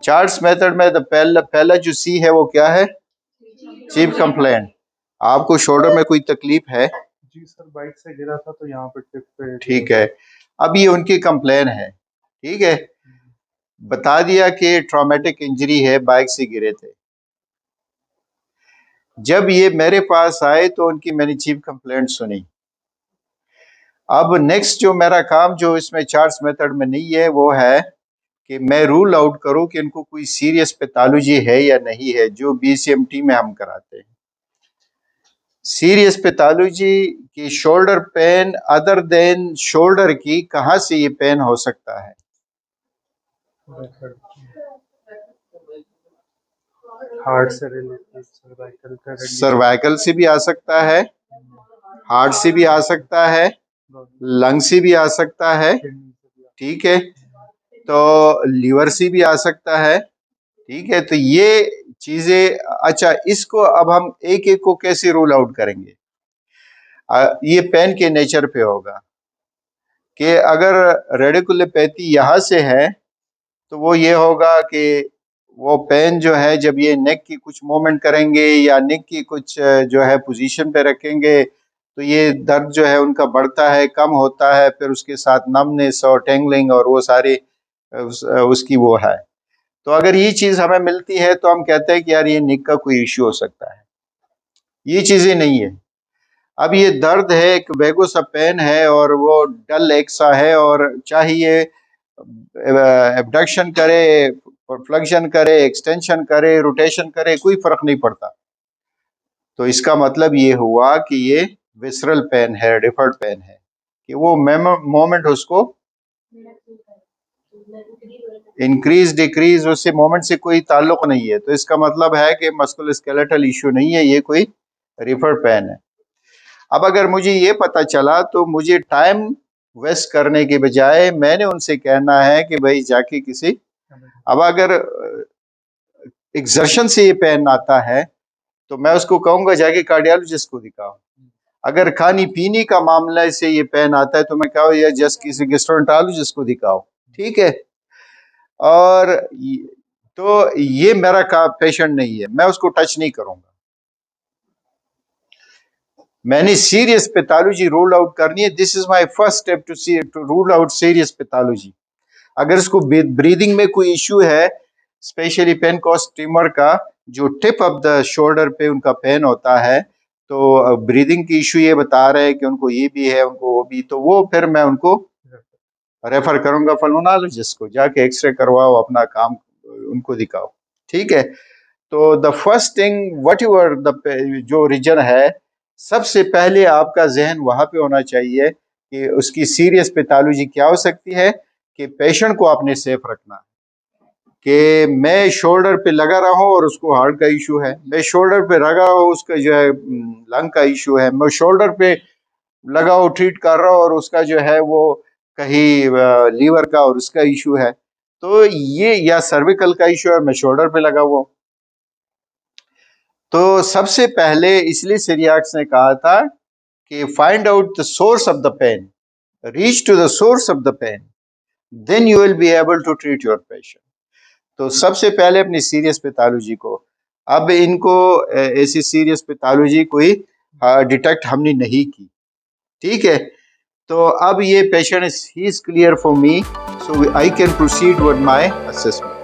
Charts method में पहला जो सी है वो क्या है? Chief complaint. आपको शोल्डर में कोई तकलीफ है? जी सर, बाइक से गिरा था तो यहाँ पे टिप पे। ठीक है, अब ये उनकी कंप्लेन है, ठीक है, बता दिया कि ट्रॉमेटिक इंजरी है, बाइक से गिरे थे। जब ये मेरे पास आए तो उनकी मैंने चीफ कंप्लेंट सुनी। अब नेक्स्ट जो मेरा काम जो इसमें चार्ट्स मेथड में नहीं है वो है कि मैं रूल आउट करूं कि इनको कोई सीरियस पैथोलॉजी है या नहीं है, जो बीसीएमटी में हम कराते हैं। सीरियस पैथोलॉजी की shoulder pain other than shoulder की, कहां से ये पेन हो सकता है? हार्ट से रिलेटेड, सर्वाइकल से भी आ सकता है, हार्ट से भी आ सकता है, लंग से भी आ सकता है, ठीक है, तो लीवर से भी आ सकता है, ठीक है। तो ये चीजें, अच्छा इसको अब हम एक एक को कैसे रूल आउट करेंगे? ये पेन के नेचर पे होगा कि अगर रेडिकुलोपैथी यहाँ से है तो वो ये होगा कि वो पेन जो है जब ये नेक की कुछ मूवमेंट करेंगे या नेक की कुछ जो है पोजीशन पे रखेंगे तो ये दर्द जो है उनका बढ़ता है, कम होता है, फिर उसके साथ नमनेस और टेंगलिंग और वो सारी उसकी वो है। तो अगर ये चीज हमें मिलती है तो हम कहते हैं कि यार ये नेक का कोई इश्यू हो सकता है। ये चीजें नहीं है। अब ये दर्द है, एक वेगो सा पेन है और वो डल एक सा है और चाहिए एबडक्शन करे, फ्लेक्शन करे, एक्सटेंशन करे, रोटेशन करे, कोई फर्क नहीं पड़ता। तो इसका मतलब ये हुआ कि ये विसरल पेन है, डिफर्ड पेन है, कि वो मोमेंट उसको इंक्रीज डिक्रीज उससे मोमेंट से कोई ताल्लुक नहीं है। तो इसका मतलब है कि मस्कुलोस्केलेटल इश्यू नहीं है, ये कोई रिफर्ड पेन है। अब अगर मुझे ये पता चला तो मुझे टाइम वेस्ट करने के बजाय मैंने उनसे कहना है कि भाई जाके किसी, अब अगर एक्सर्शन से ये पेन आता है तो मैं उसको कहूंगा जाके कार्डियोलॉजिस्ट को दिखाओ। अगर खानी पीनी का मामला से ये पेन आता है तो मैं कहूँ या जस्ट किसी गैस्ट्रोएंटरोलॉजिस्ट को दिखाओ, ठीक है। और तो ये मेरा का पेशेंट नहीं है, मैं उसको टच नहीं करूंगा। मैंने सीरियस पैथोलॉजी रूल आउट करनी है। This is my first step to rule out serious pathology. अगर इसको ब्रीदिंग में कोई इश्यू है, स्पेशली पेन कॉस्ट ट्यूमर का जो टिप ऑफ द शोल्डर पे उनका पेन होता है, तो ब्रीदिंग की इश्यू ये बता रहे हैं कि उनको ये भी है, उनको वो भी, तो वो फिर मैं उनको रेफर करूंगा पल्मोनोलॉजिस्ट को, जाके एक्सरे करवाओ, अपना काम उनको दिखाओ, ठीक है। तो the first thing what ever the जो रीजन है, सबसे पहले आपका जहन वहां पे होना चाहिए कि उसकी सीरियस पैथोलॉजी क्या हो सकती है, कि पेशेंट को आपने सेफ रखना, कि मैं शोल्डर पे लगा रहा हूँ और उसको हार्ट का इशू है, मैं शोल्डर पे लगा रहा हूँ उसका जो है लंग का इशू है, मैं शोल्डर पे लगा हूँ ट्रीट कर रहा हूँ और उसका जो है वो कहीं लीवर का और उसका इशू है, तो ये या सर्विकल का इशू है, मैं शोल्डर पे लगा हुआ। तो सबसे पहले इसलिए सीरियाक्स ने कहा था कि find out the source of the pain, reach to the source of the pain, then you will be able to treat your patient. तो सबसे पहले अपनी सीरियस पैथोलॉजी को, अब इनको ऐसी सीरियस पैथोलॉजी कोई डिटेक्ट हमने नहीं की, ठीक है। तो अब ये patient is clear for me, so I can proceed with my assessment.